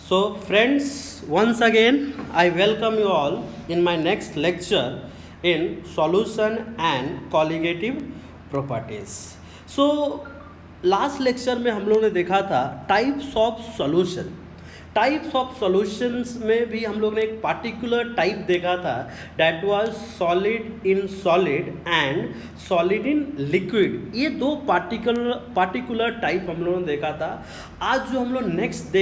So, friends, once again, I welcome you all in my next lecture in solution and colligative properties. So, last lecture में हम लोगों ने देखा था types of solution. Types of solutions में भी हम लोग ने एक पार्टिकुलर टाइप देखा था, that was solid in solid and solid in liquid. ये दो पार्टिकुलर टाइप हम लोगों ने देखा था। आज जो हम लोग नेक्स्ट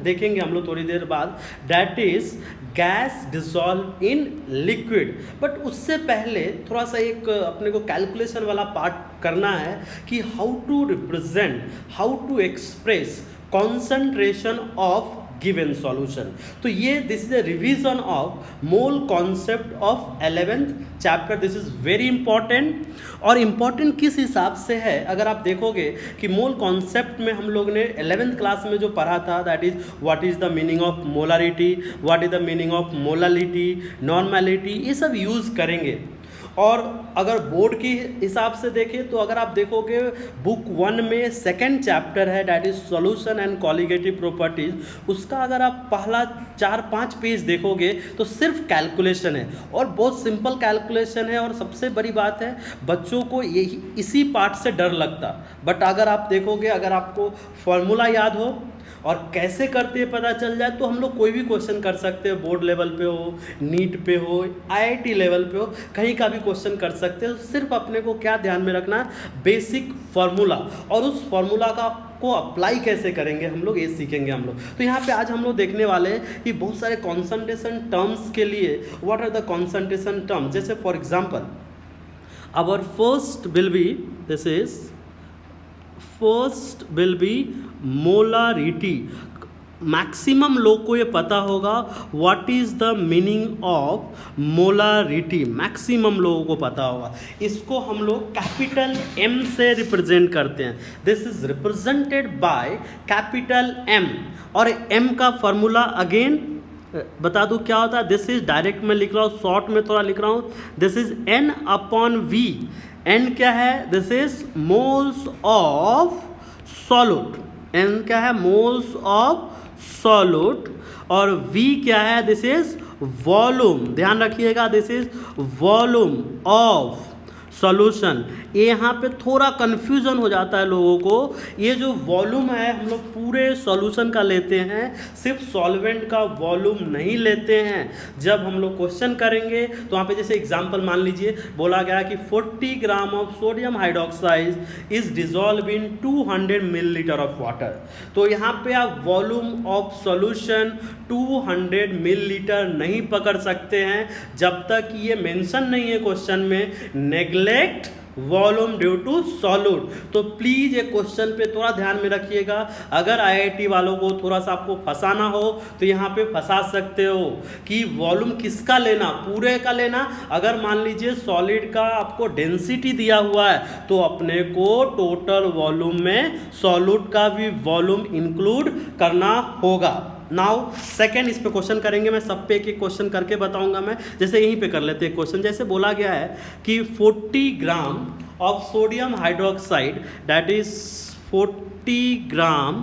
देखेंगे हम लोग थोड़ी देर बाद, that is gas dissolve in liquid. But उससे पहले थोड़ा सा एक अपने को कैलकुलेशन वाला पार्ट करना है कि how to represent, how to express concentration of given solution। तो ये this is a revision of mole concept of 11th chapter. This is very important. और इम्पॉर्टेंट किस हिसाब से है, अगर आप देखोगे कि मोल कॉन्सेप्ट में हम लोग ने 11th क्लास में जो पढ़ा था, that is what is the meaning of molarity, what is the meaning of molality, normality, ये सब यूज़ करेंगे। और अगर बोर्ड की हिसाब से देखें तो अगर आप देखोगे बुक 1 में सेकेंड चैप्टर है, that is solution and colligative properties. उसका अगर आप पहला 4-5 पेज देखोगे तो सिर्फ कैलकुलेशन है और बहुत सिंपल कैलकुलेशन है। और सबसे बड़ी बात है, बच्चों को यही इसी पार्ट से डर लगता, बट अगर आप देखोगे, अगर आपको फॉर्मूला याद हो और कैसे करते हैं पता चल जाए, तो हम लोग कोई भी क्वेश्चन कर सकते हैं। बोर्ड लेवल पे हो, नीट पे हो, आईआईटी लेवल पे हो, कहीं का भी क्वेश्चन कर सकते हैं। सिर्फ अपने को क्या ध्यान में रखना है, बेसिक फार्मूला, और उस फार्मूला को अप्लाई कैसे करेंगे हम लोग, ये सीखेंगे हम लोग। तो यहाँ पे आज हम लोग देखने वाले हैं कि बहुत सारे कॉन्संट्रेशन टर्म्स के लिए what are the concentration terms. जैसे for example our first will be molarity. Maximum लोग को ये पता होगा what is the meaning of molarity, maximum लोगों को पता होगा। इसको हम लोग कैपिटल एम से रिप्रेजेंट करते हैं। This is represented by capital M. और एम का फॉर्मूला अगेन बता दूं क्या होता है। दिस इज डायरेक्ट में लिख रहा हूँ, शॉर्ट में थोड़ा लिख रहा हूँ। This is N upon V. N क्या है, this is moles of solute. N क्या है, मोल्स ऑफ सॉल्यूट। और V क्या है, दिस इज वॉल्यूम। ध्यान रखिएगा, this is volume of solution. ये यहाँ पे थोड़ा कंफ्यूजन हो जाता है लोगों को। ये जो वॉल्यूम है हम लोग पूरे सॉल्यूशन का लेते हैं, सिर्फ सॉल्वेंट का वॉल्यूम नहीं लेते हैं। जब हम लोग क्वेश्चन करेंगे तो वहाँ पे जैसे एग्जांपल मान लीजिए बोला गया कि 40 gram of sodium hydroxide is dissolve in 200 millilitre of water. तो यहाँ पे आप वॉल्यूम ऑफ सॉल्यूशन 200 मिलीलीटर नहीं पकड़ सकते हैं जब तक ये मेंशन नहीं है क्वेश्चन में, neglect volume due to solute. तो प्लीज ये क्वेश्चन पे थोड़ा ध्यान में रखिएगा। अगर आईआईटी वालों को थोड़ा सा आपको फंसाना हो तो यहाँ पे फंसा सकते हो कि वॉल्यूम किसका लेना, पूरे का लेना। अगर मान लीजिए सॉलिड का आपको डेंसिटी दिया हुआ है तो अपने को टोटल वॉल्यूम में सॉल्यूट का भी वॉल्यूम इंक्लूड करना होगा। नाउ सेकेंड इस पे क्वेश्चन करेंगे, मैं सब पे एक एक क्वेश्चन करके बताऊंगा। मैं जैसे यहीं पे कर लेते हैं क्वेश्चन। जैसे बोला गया है कि 40 gram of sodium hydroxide, that is 40 gram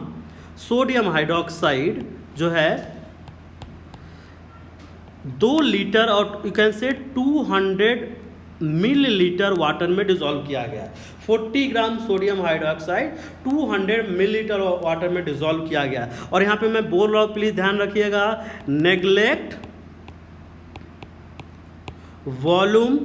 sodium hydroxide जो है 2 लीटर और यू कैन से 200 मिलीलीटर वाटर में डिसॉल्व किया गया है। 40 gram sodium hydroxide 200 millilitre water में डिसॉल्व किया गया है। और यहाँ पे मैं बोल रहा हूँ, प्लीज ध्यान रखिएगा, नेग्लेक्ट वॉल्यूम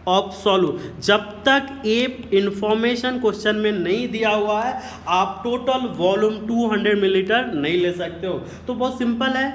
ऑफ सॉल्यूट। जब तक ये इंफॉर्मेशन क्वेश्चन में नहीं दिया हुआ है आप टोटल वॉल्यूम 200 मिलीलीटर नहीं ले सकते हो। तो बहुत सिंपल है।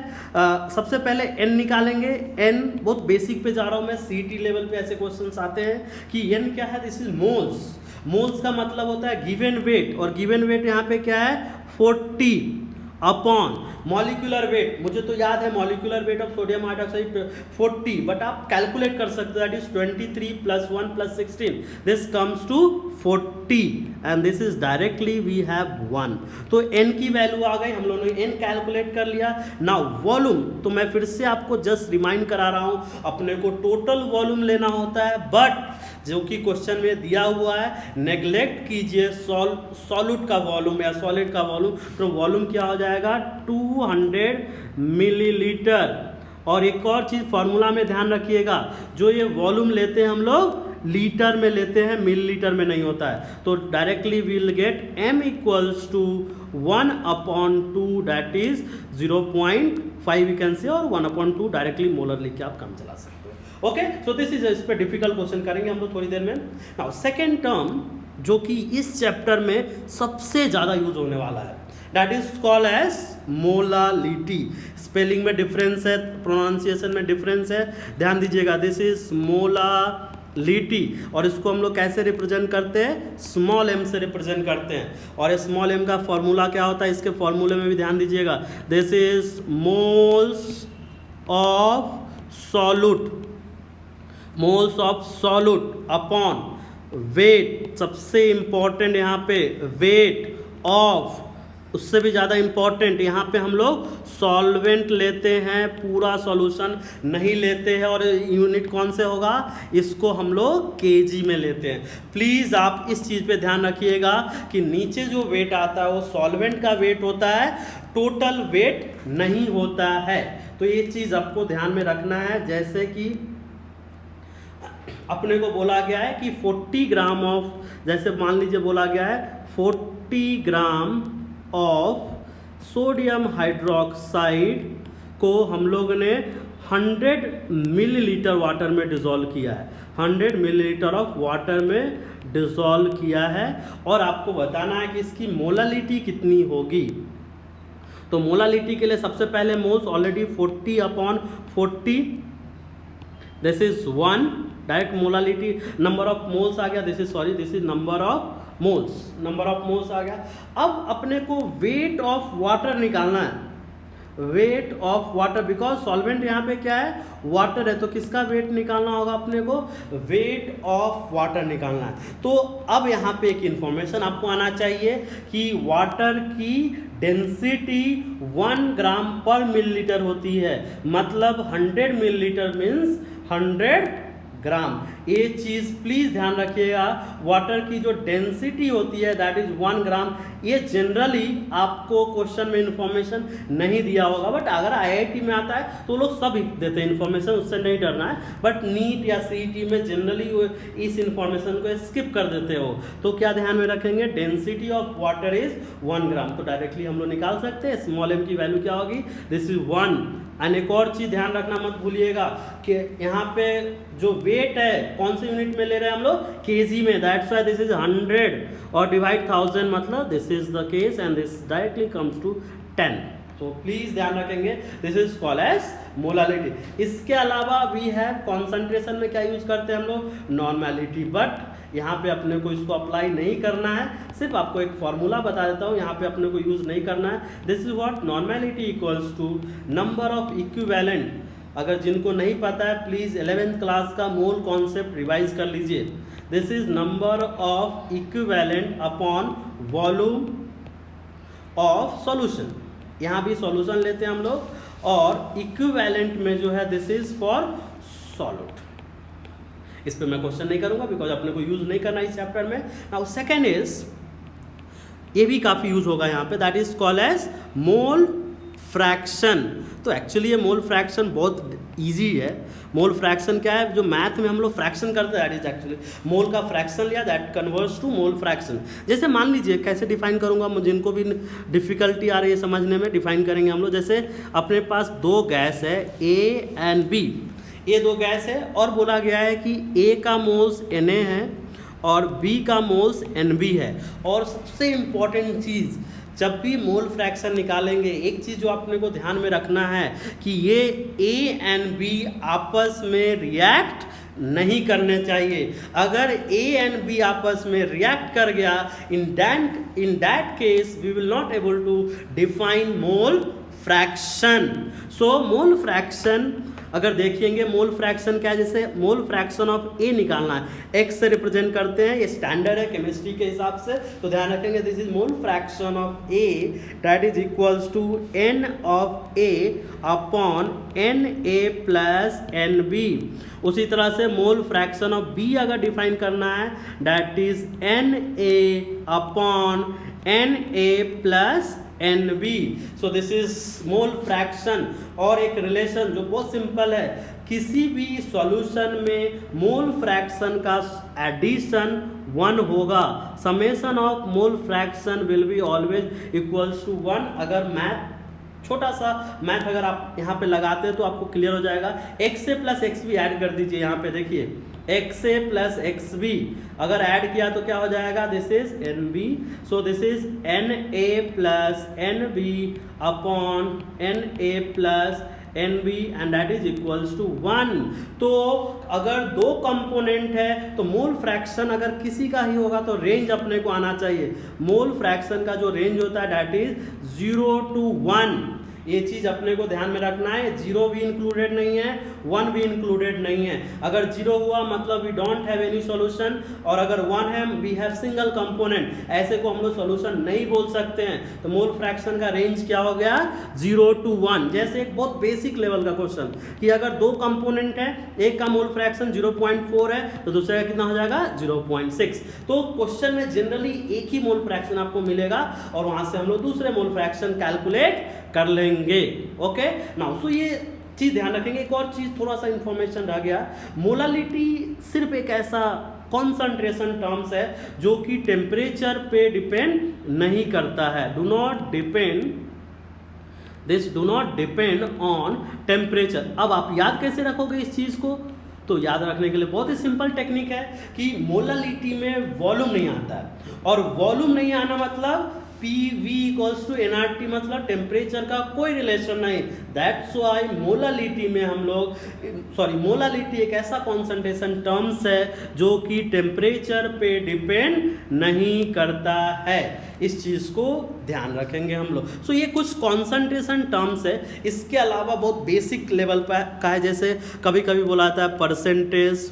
सबसे पहले n निकालेंगे। n बहुत बेसिक पे जा रहा हूँ मैं, सीटी लेवल पे ऐसे क्वेश्चंस आते हैं कि n क्या है, दिस इज मोल्स। मोल्स का मतलब होता है गिवन वेट, और गिवन वेट यहाँ पे क्या है 40 अपॉन मॉलिक्यूलर वेट। मुझे तो याद है molecular weight of sodium hydroxide 40, but आप कैलकुलेट कर सकते हो, that is 23 + 1 + 16, this comes to 40 and this is directly we have 1। तो n की वैल्यू आ गई, हम लोगों ने n कैलकुलेट कर लिया। नाउ वॉल्यूम, तो मैं फिर से आपको जस्ट रिमाइंड करा रहा हूं, अपने को टोटल वॉल्यूम लेना होता है, बट जो कि क्वेश्चन में दिया हुआ है, नेग्लेक्ट कीजिए सॉल्यूट का वॉल्यूम या सॉलिड का वॉल्यूम। तो वॉल्यूम क्या हो जाएगा 200 मिलीलीटर। और एक और चीज फॉर्मूला में ध्यान रखिएगा, जो ये वॉल्यूम लेते हैं हम लोग लीटर में लेते हैं, मिलीलीटर में नहीं होता है। तो directly we will get m equals to 1/2 that is 0.5 you can say, और 1/2 डायरेक्टली मोलर लिख के आप काम चला सकते हो। ओके, सो दिस इज, इस पे डिफिकल्ट क्वेश्चन करेंगे हम लोग थोड़ी देर में। नाउ सेकेंड टर्म जो कि इस चैप्टर में सबसे ज्यादा यूज होने वाला है, that is called as molality. Spelling में डिफरेंस है, प्रोनाउंसिएशन में डिफरेंस है, ध्यान दीजिएगा। दिस इज मोलालिटी, और इसको हम लोग कैसे रिप्रेजेंट करते हैं, स्मॉल m से रिप्रेजेंट करते हैं। और स्मॉल m का फॉर्मूला क्या होता है, इसके फॉर्मूले में भी ध्यान दीजिएगा। This is moles of solute, moles of solute upon weight, सबसे इंपॉर्टेंट यहाँ पे वेट ऑफ, उससे भी ज़्यादा इंपॉर्टेंट यहाँ पे हम लोग सॉल्वेंट लेते हैं, पूरा सॉल्यूशन नहीं लेते हैं। और यूनिट कौन से होगा, इसको हम लोग केजी में लेते हैं। प्लीज़ आप इस चीज़ पे ध्यान रखिएगा कि नीचे जो वेट आता है वो सॉल्वेंट का वेट होता है, टोटल वेट नहीं होता है। तो ये चीज़ आपको ध्यान में रखना है। जैसे कि अपने को बोला गया है कि 40 ग्राम ऑफ, जैसे मान लीजिए बोला गया है 40 ग्राम ऑफ सोडियम हाइड्रोक्साइड को हम लोग ने 100 मिलीलीटर वाटर में डिसॉल्व किया है, 100 मिलीलीटर ऑफ वाटर में डिसॉल्व किया है, और आपको बताना है कि इसकी मोलालिटी कितनी होगी। तो मोलालिटी के लिए सबसे पहले moles already 40/40, this is 1, direct molality, number of moles आ गया, this is number of moles, number of moles आ गया। अब अपने को वेट ऑफ वाटर निकालना है, weight of water, because solvent यहाँ पे क्या है, वाटर है। तो किसका वेट निकालना होगा अपने को, वेट ऑफ वाटर निकालना है। तो अब यहाँ पे एक इंफॉर्मेशन आपको आना चाहिए कि वाटर की डेंसिटी 1 ग्राम पर मिलीलीटर होती है, मतलब 100 मिलीलीटर मीन्स 100 ग्राम। ये चीज़ प्लीज़ ध्यान रखिएगा, वाटर की जो डेंसिटी होती है दैट इज 1 ग्राम। ये जनरली आपको क्वेश्चन में इंफॉर्मेशन नहीं दिया होगा, बट अगर आईआईटी में आता है तो लोग सब देते हैं इंफॉर्मेशन, उससे नहीं डरना है। बट नीट या सीईटी में जनरली इस इंफॉर्मेशन को स्किप कर देते हो। तो क्या ध्यान में रखेंगे, डेंसिटी ऑफ वाटर इज 1 ग्राम। तो डायरेक्टली हम लोग निकाल सकते हैं स्मॉल m की वैल्यू क्या होगी, दिस इज 1। एंड एक और चीज़ ध्यान रखना मत भूलिएगा कि यहाँ पे जो वेट है कौन से यूनिट में ले रहे हैं हम लोग, केजी में, दैट्स व्हाई दिस इज 100 और डिवाइड 1000 मतलब this is the case and this directly comes to 10। तो प्लीज ध्यान रखेंगे, this is called as molality. इसके अलावा वी हैव कॉन्सेंट्रेशन में क्या यूज करते हैं हम लोग, नॉर्मेलिटी, बट यहाँ पे अपने को इसको अप्लाई नहीं करना है, सिर्फ आपको एक फॉर्मूला बता देता हूँ, यहाँ पे अपने को यूज नहीं करना है। This is what, normality equals to number of equivalent. अगर जिनको नहीं पता है प्लीज 11th क्लास का मोल कॉन्सेप्ट रिवाइज कर लीजिए। This is number of equivalent upon volume of solution. यहाँ भी सॉल्यूशन लेते हैं हम लोग, और इक्विवेलेंट में जो है दिस इज फॉर सॉल्यूट। इस पे मैं क्वेश्चन नहीं करूंगा बिकॉज अपने को यूज नहीं करना इस चैप्टर में। नाउ सेकेंड इज, ये भी काफी यूज होगा यहाँ पे, that is called as mole fraction. तो एक्चुअली ये मोल फ्रैक्शन बहुत इजी है। मोल फ्रैक्शन क्या है, जो मैथ में हम लोग फ्रैक्शन करते हैं, दैट इज एक्चुअली मोल का फ्रैक्शन लिया, that converts to mole fraction. जैसे मान लीजिए, कैसे डिफाइन करूंगा, जिनको भी डिफिकल्टी आ रही है समझने में, डिफाइन करेंगे हम लोग। जैसे अपने पास दो गैस है ए एंड बी, ये दो गैस है, और बोला गया है कि ए का मोल्स Na है और बी का मोल्स Nb है। और सबसे इम्पॉर्टेंट चीज़, जब भी मोल फ्रैक्शन निकालेंगे, एक चीज़ जो अपने को ध्यान में रखना है कि ये ए एंड बी आपस में रिएक्ट नहीं करने चाहिए। अगर ए एंड बी आपस में रिएक्ट कर गया, in that case we will not able to define mole fraction. So mole fraction अगर देखिएंगे मोल फ्रैक्शन क्या है, जैसे मोल फ्रैक्शन ऑफ ए निकालना है, एक्स से रिप्रेजेंट करते हैं, ये स्टैंडर्ड है केमिस्ट्री के हिसाब से, तो ध्यान रखेंगे this is mole fraction of A that is equals to N of A upon N A plus N B. उसी तरह से मोल फ्रैक्शन ऑफ बी अगर डिफाइन करना है that is N A upon N A plus N B. So this is mole fraction. और एक relation जो बहुत सिंपल है, किसी भी सॉल्यूशन में मोल फ्रैक्शन का एडिशन 1 होगा, summation of mole fraction will be always equals to 1। अगर मैथ छोटा सा मैथ अगर आप यहाँ पे लगाते हैं तो आपको क्लियर हो जाएगा। X A plus X B add कर दीजिए, यहाँ पे देखिए X A plus X B अगर ऐड किया तो क्या हो जाएगा, this is N B. So this is N A plus N B upon N A plus N B and that is equals to 1। तो अगर दो कंपोनेंट है तो मोल फ्रैक्शन अगर किसी का ही होगा तो रेंज अपने को आना चाहिए। मोल फ्रैक्शन का जो रेंज होता है दैट इज 0 to 1। ये चीज अपने को ध्यान में रखना है, 0 भी इंक्लूडेड नहीं है, 1 भी इंक्लूडेड नहीं है। अगर 0 हुआ मतलब we don't have any solution, और अगर 1 है वी हैव सिंगल कंपोनेंट, ऐसे को हम लोग सॉल्यूशन नहीं बोल सकते हैं। तो मोल फ्रैक्शन का रेंज क्या हो गया, 0 to 1। जैसे एक बहुत बेसिक लेवल का क्वेश्चन कि अगर दो कंपोनेंट है, एक का मोल फ्रैक्शन 0.4 है तो दूसरे का कितना हो जाएगा 0.6। तो क्वेश्चन में जनरली एक ही मोल फ्रैक्शन आपको मिलेगा और वहां से हम लोग दूसरे मोल फ्रैक्शन कैलकुलेट कर लेंगे। ओके नाउ सो ये चीज ध्यान रखेंगे। एक और चीज थोड़ा सा इंफॉर्मेशन रह गया, मोलालिटी सिर्फ एक ऐसा कॉन्सेंट्रेशन टर्म्स है जो कि टेम्परेचर पे डिपेंड नहीं करता है। Do not depend on temperature. अब आप याद कैसे रखोगे इस चीज को, तो याद रखने के लिए बहुत ही सिंपल टेक्निक है कि मोलालिटी में वॉल्यूम नहीं आता है, और वॉल्यूम नहीं आना मतलब PV इक्वल्स टू nRT, मतलब टेम्परेचर का कोई रिलेशन नहीं। दैट्स व्हाई मोलालिटी में हम लोग मोलालिटी एक ऐसा कॉन्सेंट्रेशन टर्म्स है जो कि टेम्परेचर पे डिपेंड नहीं करता है। इस चीज को ध्यान रखेंगे हम लोग। सो ये कुछ कॉन्सेंट्रेशन टर्म्स है। इसके अलावा बहुत बेसिक लेवल पर का है, जैसे कभी कभी बोला जाता है परसेंटेज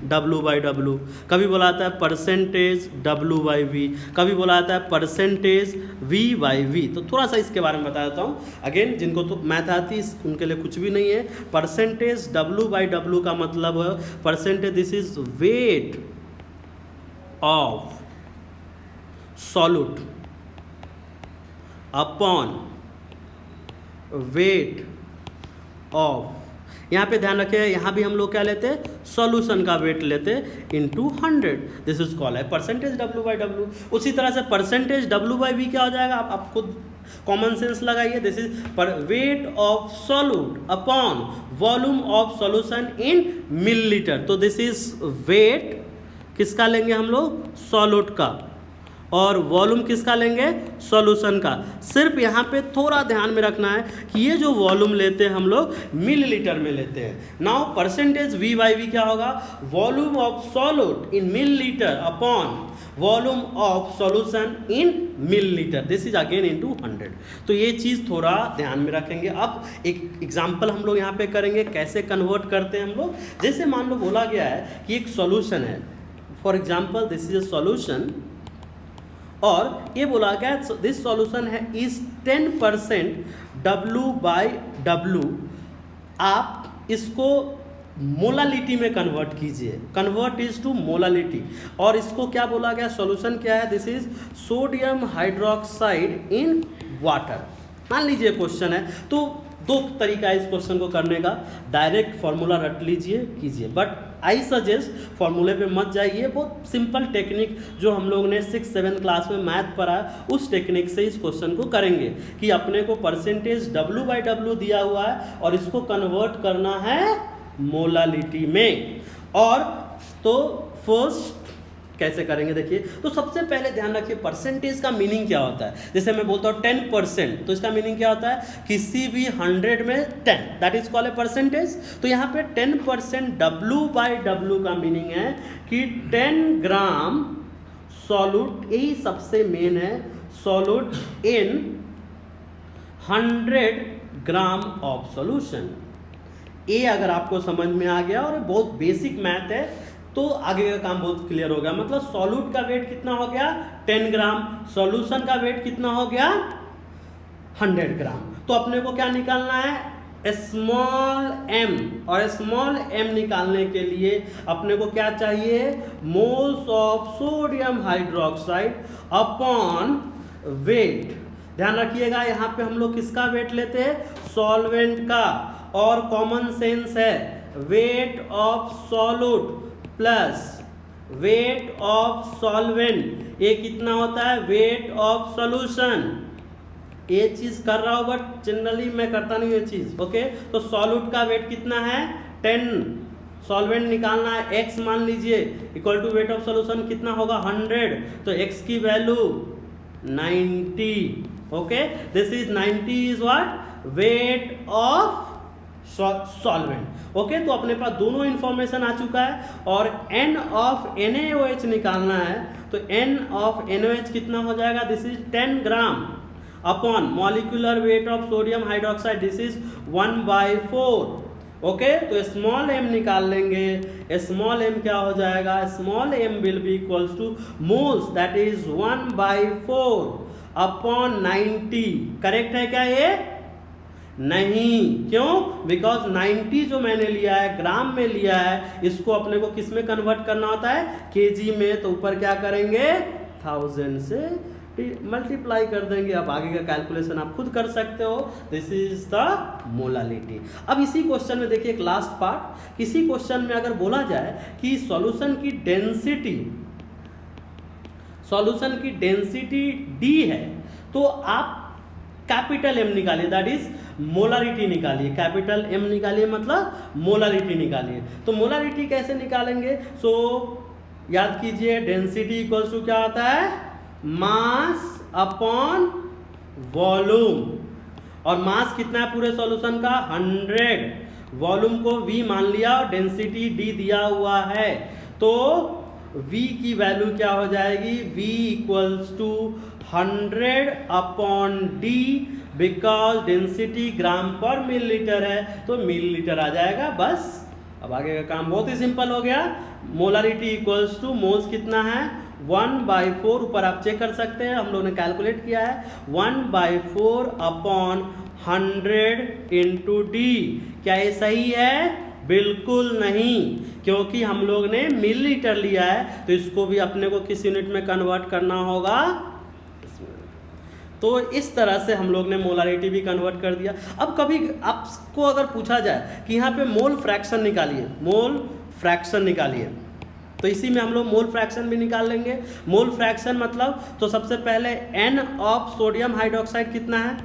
W/W, कभी बोला जाता है परसेंटेज W/V, कभी बोला जाता है परसेंटेज V/V। तो थोड़ा सा इसके बारे में बता देता हूँ। अगेन जिनको तो मैथ आती है उनके लिए कुछ भी नहीं है। परसेंटेज W/W का मतलब है percentage, this is weight of solute upon weight of, यहाँ पे ध्यान रखें, यहाँ भी हम लोग क्या लेते हैं, सॉल्यूशन का वेट लेते हैं इनटू 100। दिस इज कॉल्ड है परसेंटेज W/W। उसी तरह से परसेंटेज W/V क्या हो जाएगा, आप खुद कॉमन सेंस लगाइए। दिस इज पर weight of solute upon volume of solution in millilitre. तो दिस इज वेट किसका लेंगे हम लोग, सॉल्यूट का, और वॉल्यूम किसका लेंगे, सॉल्यूशन का। सिर्फ यहाँ पे थोड़ा ध्यान में रखना है कि ये जो वॉल्यूम लेते हैं हम लोग मिलीलीटर में लेते हैं। नाउ परसेंटेज V/V क्या होगा, volume of solute in millilitre upon volume of solution in millilitre, this is again into 100। तो ये चीज़ थोड़ा ध्यान में रखेंगे। अब एक एग्जांपल हम लोग यहाँ पे करेंगे कैसे कन्वर्ट करते हैं हम लोग। जैसे मान लो बोला गया है कि एक सॉल्यूशन है, for example this is a solution, और ये बोला गया दिस सॉल्यूशन है इज 10% W/W। आप इसको मोलालिटी में कन्वर्ट कीजिए, कन्वर्ट इज टू मोलालिटी। और इसको क्या बोला गया, सॉल्यूशन क्या है, this is sodium hydroxide in water. मान लीजिए क्वेश्चन है, तो दो तरीका है इस क्वेश्चन को करने का, डायरेक्ट फॉर्मूला रट लीजिए कीजिए, बट आई सजेस्ट फॉर्मूले पे मत जाइए। बहुत सिंपल टेक्निक जो हम लोग ने 6-7 क्लास में मैथ पढ़ा, उस टेक्निक से इस क्वेश्चन को करेंगे कि अपने को परसेंटेज W/W दिया हुआ है और इसको कन्वर्ट करना है मोलालिटी में। और तो फर्स्ट कैसे करेंगे देखिए। तो सबसे पहले ध्यान रखिए परसेंटेज का मीनिंग क्या होता है। जैसे मैं बोलता हूँ 10%, तो इसका मीनिंग क्या होता है, किसी भी 100 में 10, that is called a percentage. तो यहाँ पे 10% W/W का मीनिंग है कि 10 ग्राम सॉल्यूट, यही सबसे मेन है, solute in 100 gram of solution. ए अगर आपको समझ में आ गया और बहुत बेसिक मैथ है तो आगे का काम बहुत क्लियर हो गया। मतलब सॉल्यूट का वेट कितना हो गया 10 ग्राम, सॉल्यूशन का वेट कितना हो गया 100 ग्राम। तो अपने को क्या निकालना है स्मॉल m, और स्मॉल m निकालने के लिए अपने को क्या चाहिए moles of sodium hydroxide upon weight. ध्यान रखिएगा यहाँ पे हम लोग किसका वेट लेते हैं सॉल्वेंट का, और कॉमन सेंस है weight of solute plus wait of solvent, ये कितना होता है वेट ऑफ सॉल्यूशन। ये चीज कर रहा हूं बट जनरली मैं करता नहीं ये चीज। ओके, तो सॉल्यूट का वेट कितना है 10, सॉल्वेंट निकालना है x मान लीजिए equal to weight of solution कितना होगा 100, तो x की value 90। Okay, this is 90 is what weight of solvent. Okay, तो अपने पास दोनों इंफॉर्मेशन आ चुका है, और n ऑफ NaOH निकालना है, तो n ऑफ NaOH कितना हो जाएगा this is 10 gram upon molecular weight of sodium hydroxide this is 1/4। Okay, तो स्मॉल m निकाल लेंगे, स्मॉल m क्या हो जाएगा small m will be equals two moles that is 1/4 upon 90। Correct है क्या ये नहीं, क्यों बिकॉज 90 जो मैंने लिया है ग्राम में लिया है, इसको अपने को किस में कन्वर्ट करना होता है केजी में, तो ऊपर क्या करेंगे 1000 से मल्टीप्लाई कर देंगे। अब आगे का कैलकुलेशन आप खुद कर सकते हो, दिस इज द मोलालिटी। अब इसी क्वेश्चन में देखिए एक लास्ट पार्ट, किसी क्वेश्चन में अगर बोला जाए कि सॉल्यूशन की डेंसिटी D है, तो आप कैपिटल M निकालिए दैट इज मोलारिटी निकालिए, कैपिटल M निकालिए मतलब मोलारिटी निकालिए। तो मोलारिटी कैसे निकालेंगे, सो याद कीजिए डेंसिटी इक्वल्स टू क्या होता है मास अपॉन वॉल्यूम, और मास कितना है पूरे सॉल्यूशन का 100, वॉल्यूम को V मान लिया और डेंसिटी D दिया हुआ है, तो V की वैल्यू क्या हो जाएगी V equals to 100 upon D, because density gram पर मिलीलीटर है तो मिलीलीटर आ जाएगा बस। अब आगे का काम बहुत ही सिंपल हो गया, मोलारिटी इक्वल्स टू मोल्स कितना है 1/4, ऊपर आप चेक कर सकते हैं हम लोग ने कैलकुलेट किया है 1/4 अपॉन 100 इंटू डी। क्या ये सही है बिल्कुल नहीं, क्योंकि हम लोग ने मिलीलीटर लिया है तो इसको भी अपने को किस यूनिट में कन्वर्ट करना होगा। तो इस तरह से हम लोग ने मोलारिटी भी कन्वर्ट कर दिया। अब कभी आपको अगर पूछा जाए कि यहाँ पे मोल फ्रैक्शन निकालिए, मोल फ्रैक्शन निकालिए, तो इसी में हम लोग मोल फ्रैक्शन भी निकाल लेंगे। मोल फ्रैक्शन मतलब तो सबसे पहले N ऑफ सोडियम हाइड्रोक्साइड कितना है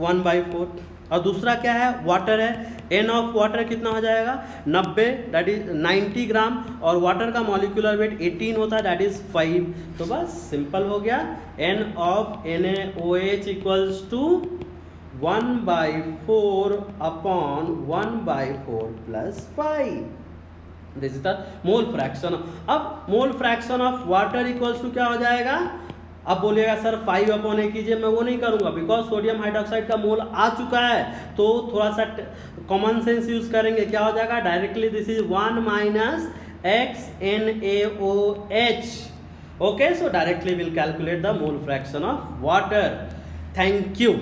1/4, और दूसरा क्या है वाटर है, N ऑफ वाटर कितना हो जाएगा 90 दैट इज 90 ग्राम, और वाटर का मॉलिक्यूलर वेट 18 होता है दैट इज 5। तो बस सिंपल हो गया, N of NaOH equals to 1/4 upon 1/4 plus 5, this is the mole fraction. अब mole fraction of water equals to क्या हो जाएगा, अब बोलिएगा सर 5 अपॉन ए कीजिए, मैं वो नहीं करूंगा बिकॉज सोडियम हाइड्रोक्साइड का मोल आ चुका है, तो थोड़ा सा कॉमन सेंस यूज करेंगे, क्या हो जाएगा directly this is 1 minus XNaOH। Okay, so directly will calculate the mole fraction of water. Thank you.